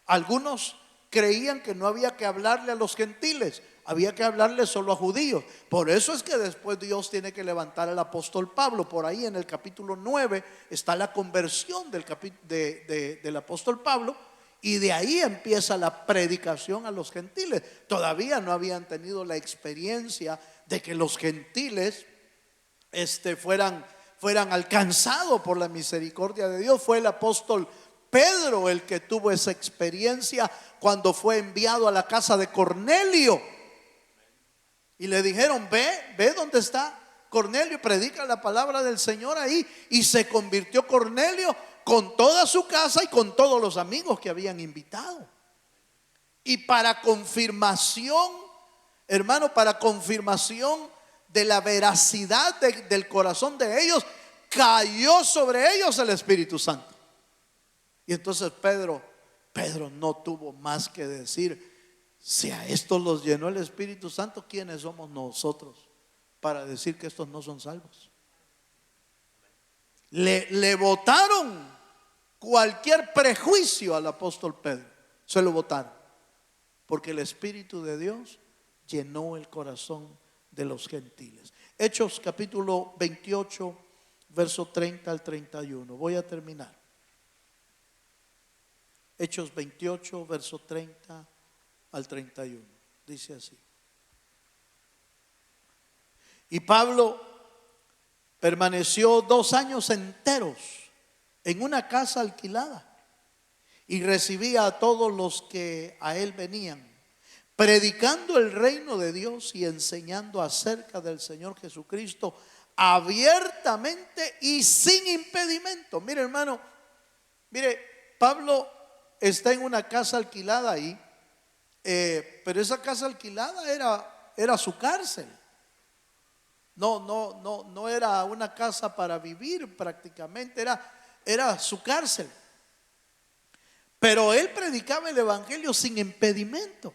Algunos creían que no había que hablarle a los gentiles, había que hablarle solo a judíos. Por eso es que después Dios tiene que levantar al apóstol Pablo. Por ahí en el capítulo 9 está la conversión del apóstol Pablo, y de ahí empieza la predicación a los gentiles. Todavía no habían tenido la experiencia de que los gentiles fueran alcanzados por la misericordia de Dios. Fue el apóstol Pedro el que tuvo esa experiencia cuando fue enviado a la casa de Cornelio y le dijeron: ve dónde está Cornelio, predica la palabra del Señor ahí. Y se convirtió Cornelio con toda su casa y con todos los amigos que habían invitado. Y para confirmación, hermano, para confirmación de la veracidad del corazón de ellos, cayó sobre ellos el Espíritu Santo. Y entonces Pedro no tuvo más que decir: si a estos los llenó el Espíritu Santo, ¿quiénes somos nosotros para decir que estos no son salvos? Le botaron cualquier prejuicio al apóstol Pedro, se lo botaron, porque el Espíritu de Dios llenó el corazón de los gentiles. Hechos capítulo 28, verso 30 al 31. Voy a terminar. Hechos 28, verso 30 al 31. Dice así: Y Pablo permaneció 2 años enteros en una casa alquilada y recibía a todos los que a él venían, predicando el reino de Dios y enseñando acerca del Señor Jesucristo abiertamente y sin impedimento. Mire, hermano, mire, Pablo está en una casa alquilada ahí, pero esa casa alquilada era su cárcel. No era una casa para vivir prácticamente, era su cárcel. Pero él predicaba el evangelio sin impedimento.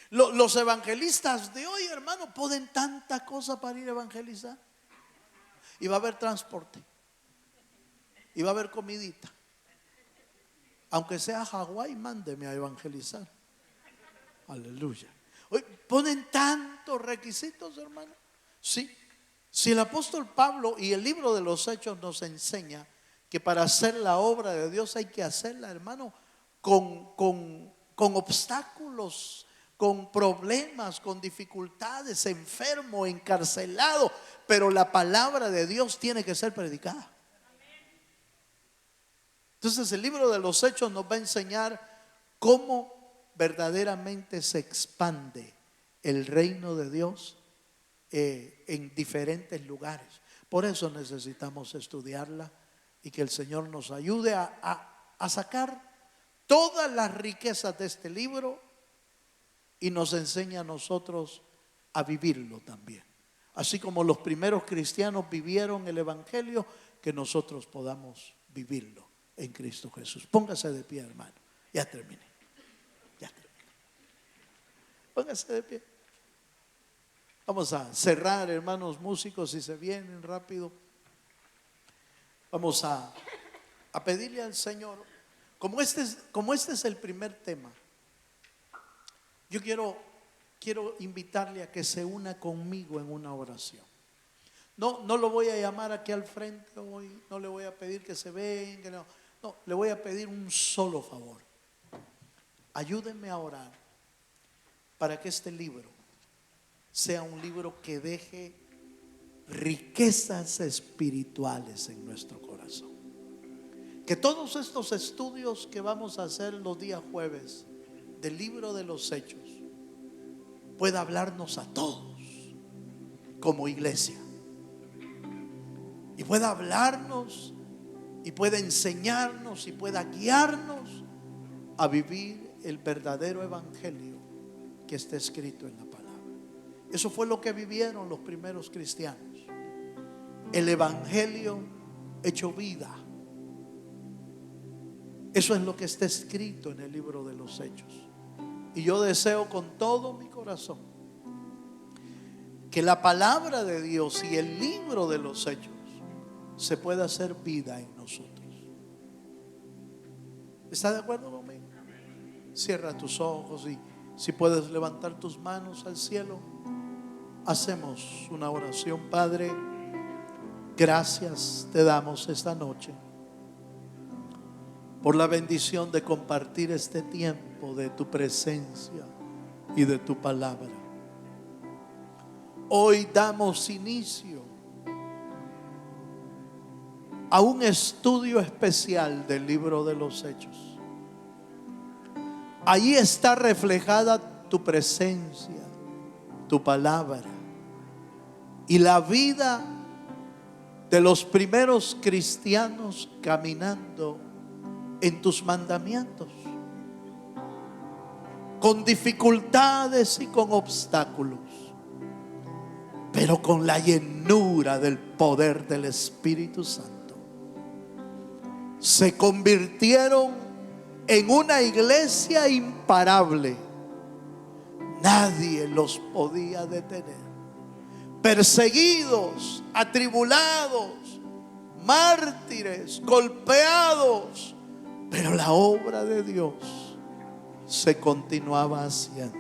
Los evangelistas de hoy, hermano, ponen tanta cosa para ir a evangelizar. Y va a haber transporte, y va a haber comidita. Aunque sea Hawái, mándeme a evangelizar. Aleluya. Hoy ponen tantos requisitos, hermano. Sí, si el apóstol Pablo y el libro de los Hechos nos enseña que para hacer la obra de Dios hay que hacerla, hermano, con obstáculos, con problemas, con dificultades, enfermo, encarcelado, pero la palabra de Dios tiene que ser predicada. Entonces el libro de los Hechos nos va a enseñar cómo verdaderamente se expande el reino de Dios en diferentes lugares. Por eso necesitamos estudiarla y que el Señor nos ayude a sacar todas las riquezas de este libro y nos enseña a nosotros a vivirlo también. Así como los primeros cristianos vivieron el evangelio, que nosotros podamos vivirlo en Cristo Jesús. Póngase de pie, hermano. Ya terminé. Póngase de pie. Vamos a cerrar, hermanos músicos, si se vienen rápido. Vamos a pedirle al Señor, como este es el primer tema, yo quiero invitarle a que se una conmigo en una oración. No lo voy a llamar aquí al frente hoy, no le voy a pedir que se venga, no, le voy a pedir un solo favor. Ayúdenme a orar para que este libro sea un libro que deje riquezas espirituales en nuestro corazón. Que todos estos estudios que vamos a hacer los días jueves del libro de los Hechos pueda hablarnos a todos como iglesia, y pueda hablarnos y pueda enseñarnos y pueda guiarnos a vivir el verdadero evangelio que está escrito en la palabra. Eso fue lo que vivieron los primeros cristianos, el evangelio hecho vida. Eso es lo que está escrito en el libro de los Hechos. Y yo deseo con todo mi corazón que la palabra de Dios y el libro de los Hechos se pueda hacer vida en nosotros. ¿Está de acuerdo conmigo? Cierra tus ojos y si puedes levantar tus manos al cielo, hacemos una oración. Padre, gracias te damos esta noche por la bendición de compartir este tiempo de tu presencia y de tu palabra. Hoy damos inicio a un estudio especial del libro de los Hechos. Allí está reflejada tu presencia, tu palabra y la vida de los primeros cristianos caminando en tus mandamientos, con dificultades y con obstáculos, pero con la llenura del poder del Espíritu Santo. Se convirtieron en una iglesia imparable. Nadie los podía detener. Perseguidos, atribulados, mártires, golpeados, pero la obra de Dios se continuaba haciendo.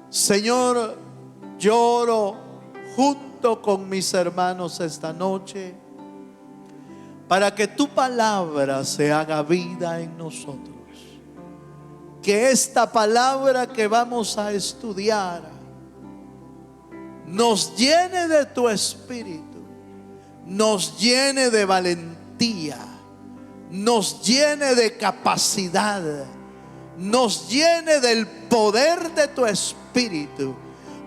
Señor, lloro junto con mis hermanos esta noche para que tu palabra se haga vida en nosotros. Que esta palabra que vamos a estudiar nos llene de tu espíritu, nos llene de valentía, nos llene de capacidad, nos llene del poder de tu espíritu,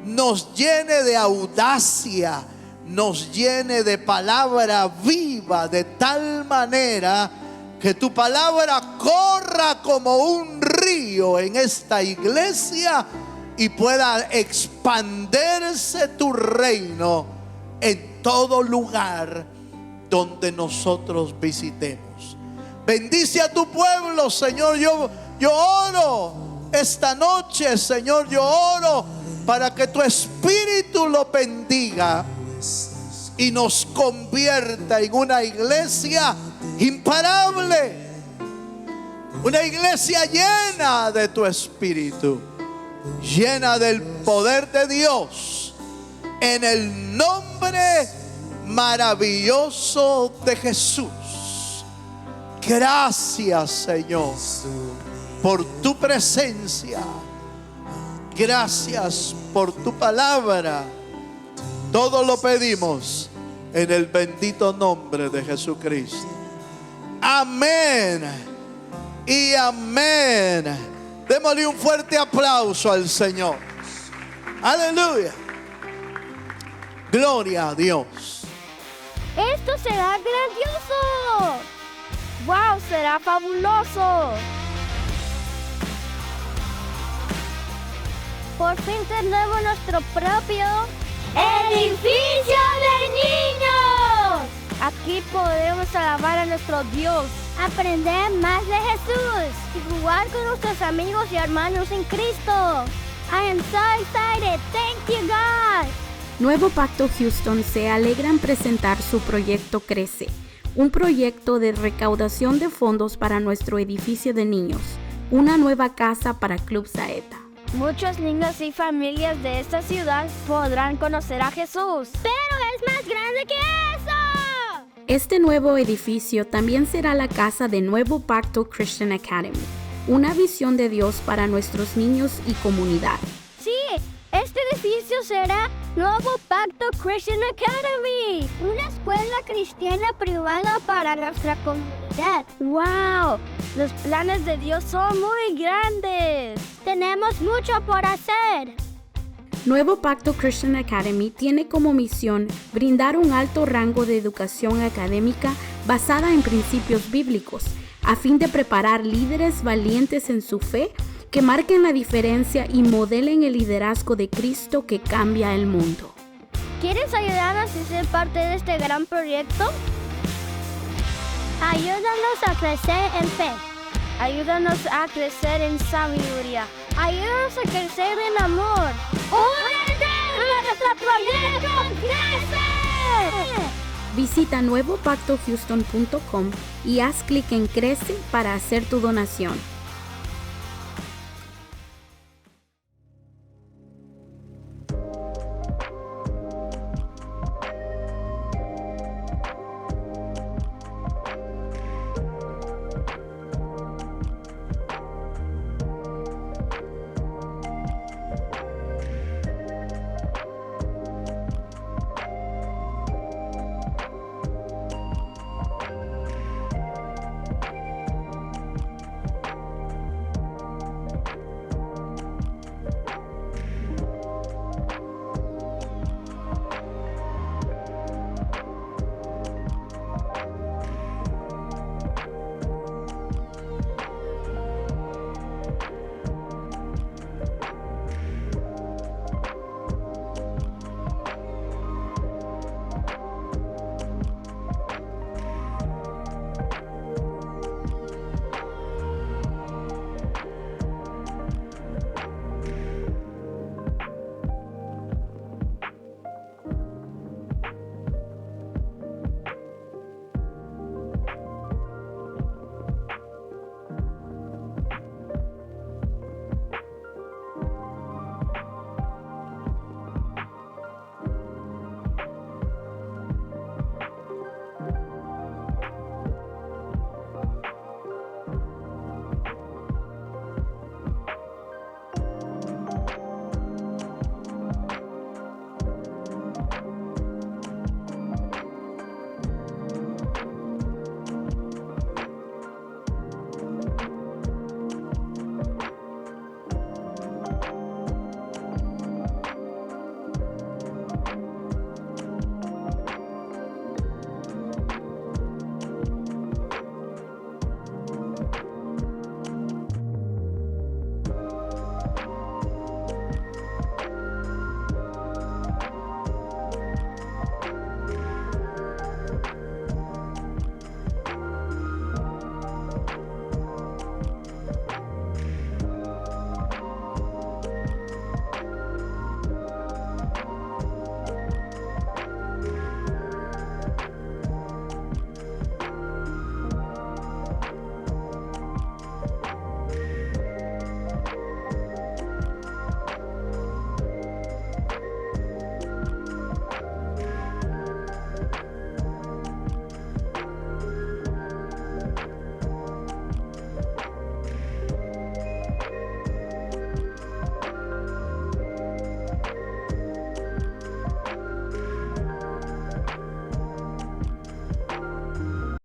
nos llene de audacia, nos llene de palabra viva, de tal manera que tu palabra corra como un río en esta iglesia y pueda expandirse tu reino en todo lugar donde nosotros visitemos. Bendice a tu pueblo, Señor. Yo oro esta noche, Señor, yo oro para que tu espíritu lo bendiga y nos convierta en una iglesia imparable, una iglesia llena de tu espíritu, llena del poder de Dios, en el nombre maravilloso de Jesús. Gracias, Señor, por tu presencia. Gracias por tu palabra. Todo lo pedimos en el bendito nombre de Jesucristo. Amén y amén. Démosle un fuerte aplauso al Señor. Aleluya. Gloria a Dios. Esto será grandioso. ¡Wow! Será fabuloso. Por fin tenemos nuestro propio edificio de niños. Aquí podemos alabar a nuestro Dios, aprender más de Jesús y jugar con nuestros amigos y hermanos en Cristo. I am so excited. Thank you, God. Nuevo Pacto Houston se alegra en presentar su proyecto Crece, un proyecto de recaudación de fondos para nuestro edificio de niños, una nueva casa para Club Saeta. Muchos niños y familias de esta ciudad podrán conocer a Jesús. ¡Pero es más grande que eso! Este nuevo edificio también será la casa de Nuevo Pacto Christian Academy, una visión de Dios para nuestros niños y comunidad. Sí, este edificio será Nuevo Pacto Christian Academy, una escuela cristiana privada para nuestra comunidad. ¡Wow! Los planes de Dios son muy grandes. Tenemos mucho por hacer. Nuevo Pacto Christian Academy tiene como misión brindar un alto rango de educación académica basada en principios bíblicos, a fin de preparar líderes valientes en su fe que marquen la diferencia y modelen el liderazgo de Cristo que cambia el mundo. ¿Quieres ayudarnos a ser parte de este gran proyecto? Ayúdanos a crecer en fe. Ayúdanos a crecer en sabiduría. Ayúdanos a crecer en amor. ¡Únete a nuestro proyecto Crece! Visita nuevopactohouston.com y haz clic en Crece para hacer tu donación.